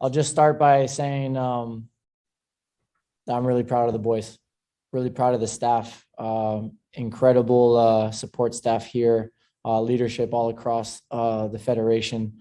I'll just start by saying that I'm really proud of the boys, really proud of the staff, incredible support staff here, leadership all across the federation.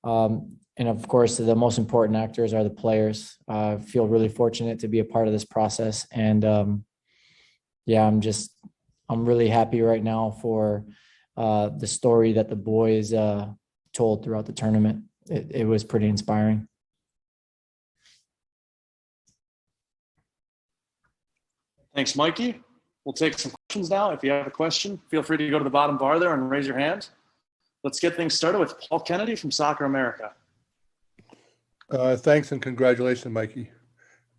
And of course, the most important actors are the players. I feel really fortunate to be a part of this process. And yeah, I'm really happy right now for the story that the boys told throughout the tournament. It was pretty inspiring. Thanks, Mikey. We'll take some questions now. If you have a question, feel free to go to the bottom bar there and raise your hand. Let's get things started with Paul Kennedy from Soccer America. Thanks and congratulations, Mikey.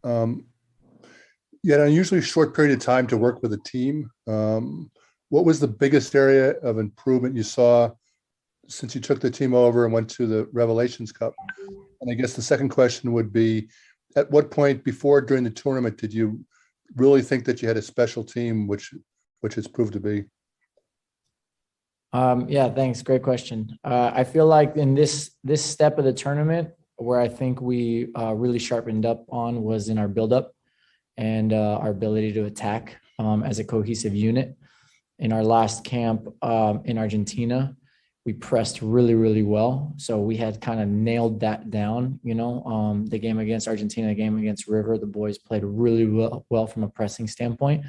You had an unusually short period of time to work with a team. What was the biggest area of improvement you saw since you took the team over and went to the Revelations Cup? And I guess the second question would be, at what point before during the tournament did you really think that you had a special team, which it's proved to be? Yeah, thanks. Great question. I feel like in this step of the tournament, where I think we really sharpened up on was in our buildup and our ability to attack as a cohesive unit. In our last camp in Argentina, we pressed really, really well. So we had kind of nailed that down, the game against Argentina, the game against River, the boys played really well from a pressing standpoint.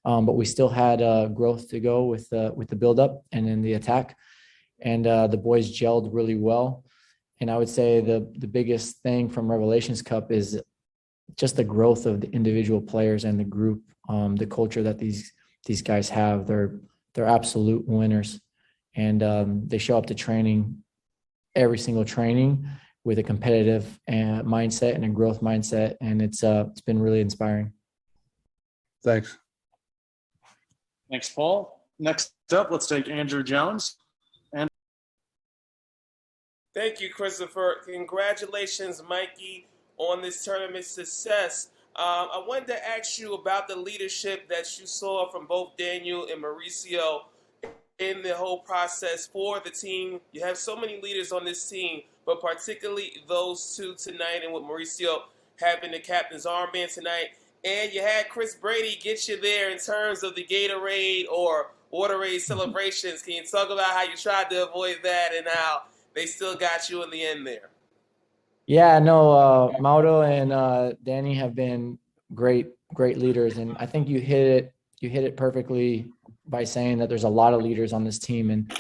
But we still had growth to go with the buildup and in the attack. And the boys gelled really well. And I would say the biggest thing from Revelations Cup is just the growth of the individual players and the group, the culture that these guys have. They're absolute winners. And they show up to training, every single training, with a competitive mindset and a growth mindset. And it's been really inspiring. Thanks. Thanks, Paul. Next up, let's take Andrew Jones. Thank you, Christopher. Congratulations, Mikey, on this tournament success. I wanted to ask you about the leadership that you saw from both Daniel and Mauricio in the whole process for the team. You have so many leaders on this team, but particularly those two tonight, and with Mauricio having the captain's armband tonight. And you had Chris Brady get you there in terms of the Gatorade or Waterade celebrations. Can you talk about how you tried to avoid that and how they still got you in the end there? Yeah, no, Mauro and Danny have been great leaders. And I think you hit it perfectly by saying that there's a lot of leaders on this team. And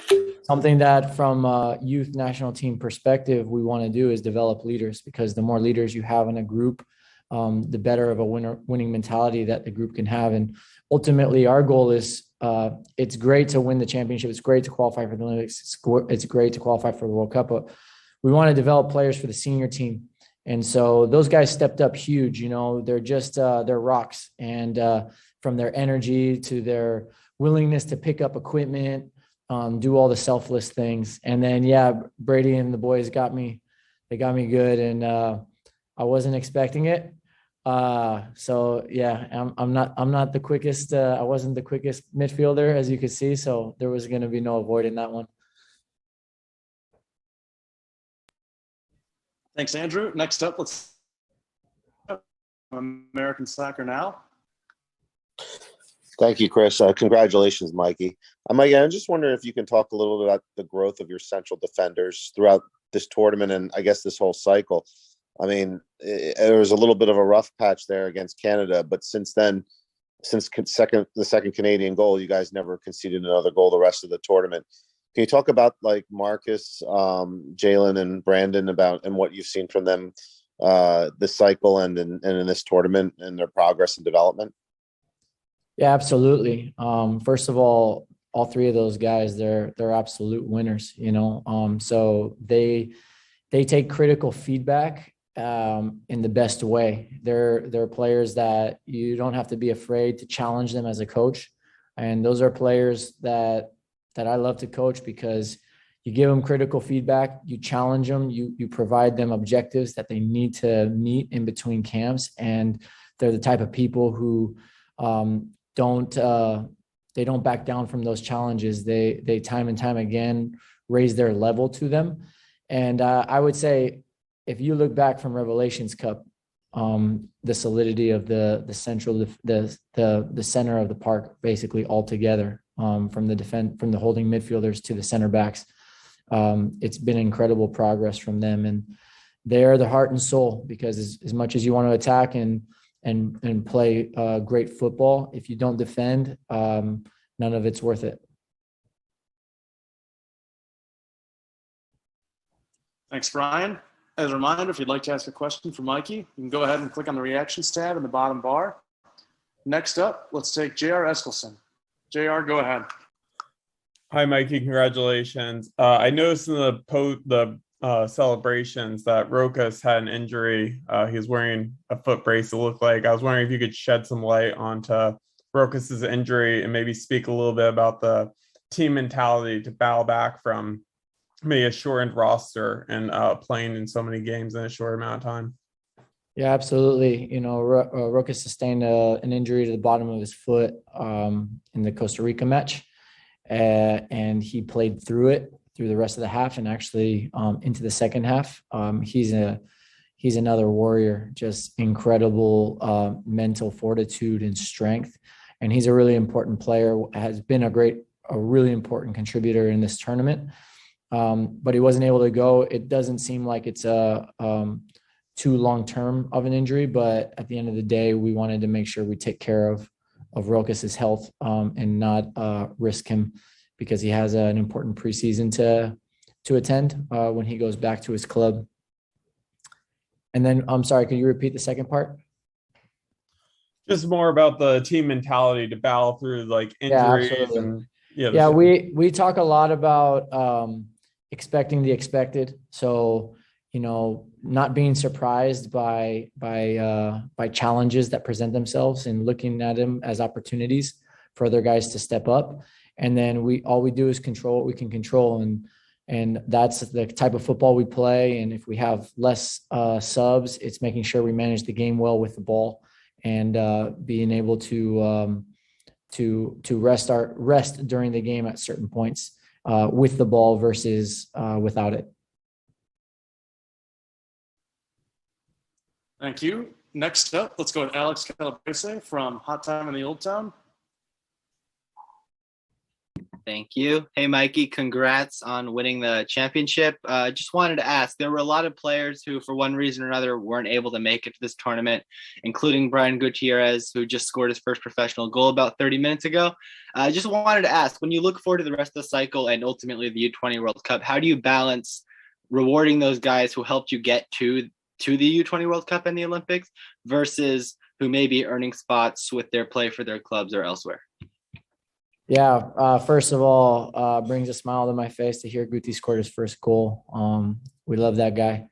something that from a youth national team perspective, we want to do is develop leaders, because the more leaders you have in a group, the better of a winning mentality that the group can have. And ultimately our goal is, it's great to win the championship. It's great to qualify for the Olympics. It's great to qualify for the World Cup, but we want to develop players for the senior team. And so those guys stepped up huge. They're just, they're rocks. And from their energy to their willingness to pick up equipment, do all the selfless things. And then, yeah, Brady and the boys got me good. And I wasn't expecting it. So yeah, I'm not the quickest. I wasn't the quickest midfielder, as you could see. So there was going to be no avoiding that one. Thanks, Andrew. Next up, let's American Soccer Now. Thank you, Chris. Congratulations, Mikey. Mikey, I'm just wondering if you can talk a little bit about the growth of your central defenders throughout this tournament and I guess this whole cycle. I mean, there was a little bit of a rough patch there against Canada, but since then, since the second Canadian goal, you guys never conceded another goal the rest of the tournament. Can you talk about like Marcus, Jalen, and Brandon and what you've seen from them this cycle and in this tournament and their progress and development? Yeah, absolutely. First of all three of those guys, they're absolute winners. So they take critical feedback in the best way. They're players that you don't have to be afraid to challenge them as a coach, and those are players that I love to coach, because you give them critical feedback, you challenge them, you provide them objectives that they need to meet in between camps, and they're the type of people who don't back down from those challenges. They time and time again raise their level to them. And I would say if you look back from Revelations Cup, the solidity of the central, the center of the park, basically all together, from the holding midfielders to the center backs. It's been incredible progress from them, and they're the heart and soul, because as much as you want to attack and play great football, if you don't defend, none of it's worth it. Thanks, Brian. As a reminder, if you'd like to ask a question for Mikey, you can go ahead and click on the reactions tab in the bottom bar. Next up, let's take J.R. Eskelson. J.R., go ahead. Hi, Mikey. Congratulations. I noticed in the celebrations that Rokas had an injury. He was wearing a foot brace, it looked like. I was wondering if you could shed some light onto Rokas's injury and maybe speak a little bit about the team mentality to battle back from maybe a shortened roster and playing in so many games in a short amount of time. Yeah, absolutely. Rokas sustained an injury to the bottom of his foot in the Costa Rica match, and he played through the rest of the half and actually into the second half. He's another warrior, just incredible mental fortitude and strength, and he's a really important player. Has been a really important contributor in this tournament. But he wasn't able to go. It doesn't seem like it's too long-term of an injury, but at the end of the day, we wanted to make sure we take care of Rokas's health and not risk him, because he has an important preseason to attend when he goes back to his club. And then, I'm sorry, could you repeat the second part? Just more about the team mentality to battle through like injuries. Yeah, we talk a lot about expecting the expected. So, not being surprised by challenges that present themselves and looking at them as opportunities for other guys to step up. And then all we do is control what we can control. And that's the type of football we play. And if we have less subs, it's making sure we manage the game well with the ball and being able to rest during the game at certain points with the ball versus without it. Thank you. Next up, let's go with Alex Calabrese from Hot Time in the Old Town. Thank you. Hey, Mikey, congrats on winning the championship. Just wanted to ask, there were a lot of players who, for one reason or another, weren't able to make it to this tournament, including Brian Gutierrez, who just scored his first professional goal about 30 minutes ago. I just wanted to ask, when you look forward to the rest of the cycle and ultimately the U20 World Cup, how do you balance rewarding those guys who helped you get to the U20 World Cup and the Olympics versus who may be earning spots with their play for their clubs or elsewhere? Yeah, first of all, brings a smile to my face to hear Guti scored his first goal. We love that guy,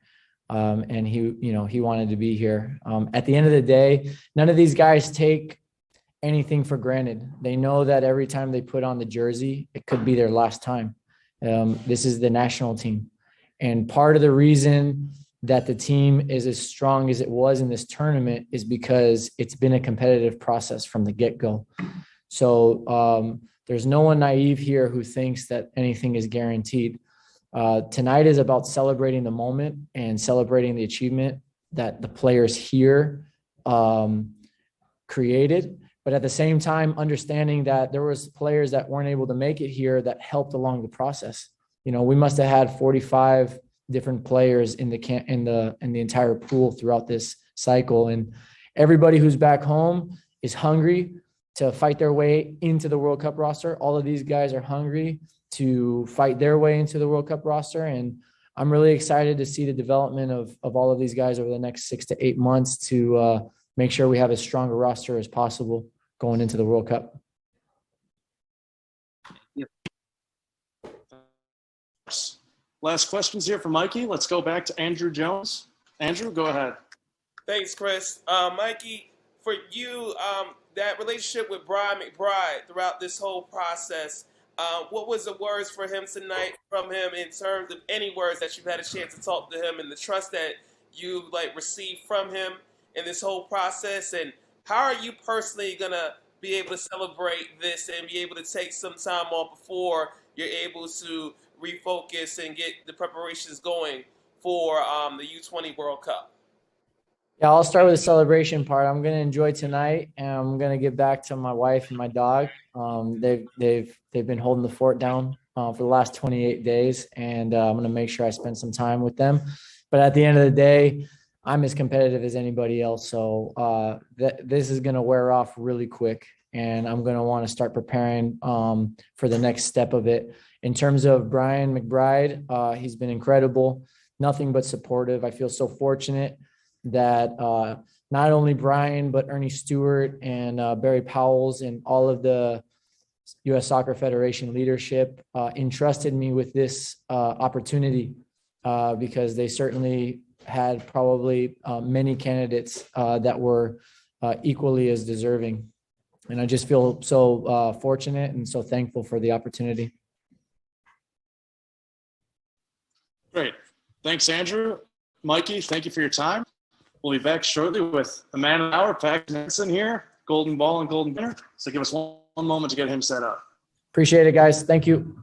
and he wanted to be here. At the end of the day, none of these guys take anything for granted. They know that every time they put on the jersey, it could be their last time. This is the national team, and part of the reason that the team is as strong as it was in this tournament is because it's been a competitive process from the get-go. So there's no one naive here who thinks that anything is guaranteed. Tonight is about celebrating the moment and celebrating the achievement that the players here created. But at the same time, understanding that there was players that weren't able to make it here that helped along the process. We must have had 45 different players in the entire pool throughout this cycle, and everybody who's back home is hungry to fight their way into the World Cup roster. All of these guys are hungry to fight their way into the World Cup roster. And I'm really excited to see the development of all of these guys over the next 6 to 8 months to make sure we have as strong a roster as possible going into the World Cup. Last questions here for Mikey. Let's go back to Andrew Jones. Andrew, go ahead. Thanks, Chris. Mikey, for you, that relationship with Brian McBride throughout this whole process, what was the words for him tonight from him in terms of any words that you've had a chance to talk to him and the trust that you received from him in this whole process? And how are you personally going to be able to celebrate this and be able to take some time off before you're able to refocus and get the preparations going for the U20 World Cup? Yeah, I'll start with the celebration part. I'm going to enjoy tonight, and I'm going to get back to my wife and my dog. They've been holding the fort down for the last 28 days, and I'm going to make sure I spend some time with them. But at the end of the day, I'm as competitive as anybody else. So this is going to wear off really quick, and I'm going to want to start preparing for the next step of it. In terms of Brian McBride, he's been incredible, nothing but supportive. I feel so fortunate that not only Brian, but Ernie Stewart and Barry Powells and all of the U.S. Soccer Federation leadership entrusted me with this opportunity because they certainly had probably many candidates that were equally as deserving. And I just feel so fortunate and so thankful for the opportunity. Great. Thanks, Andrew. Mikey, thank you for your time. We'll be back shortly with the man of the hour, Patrick Henson here, golden ball and golden dinner. So give us one moment to get him set up. Appreciate it, guys. Thank you.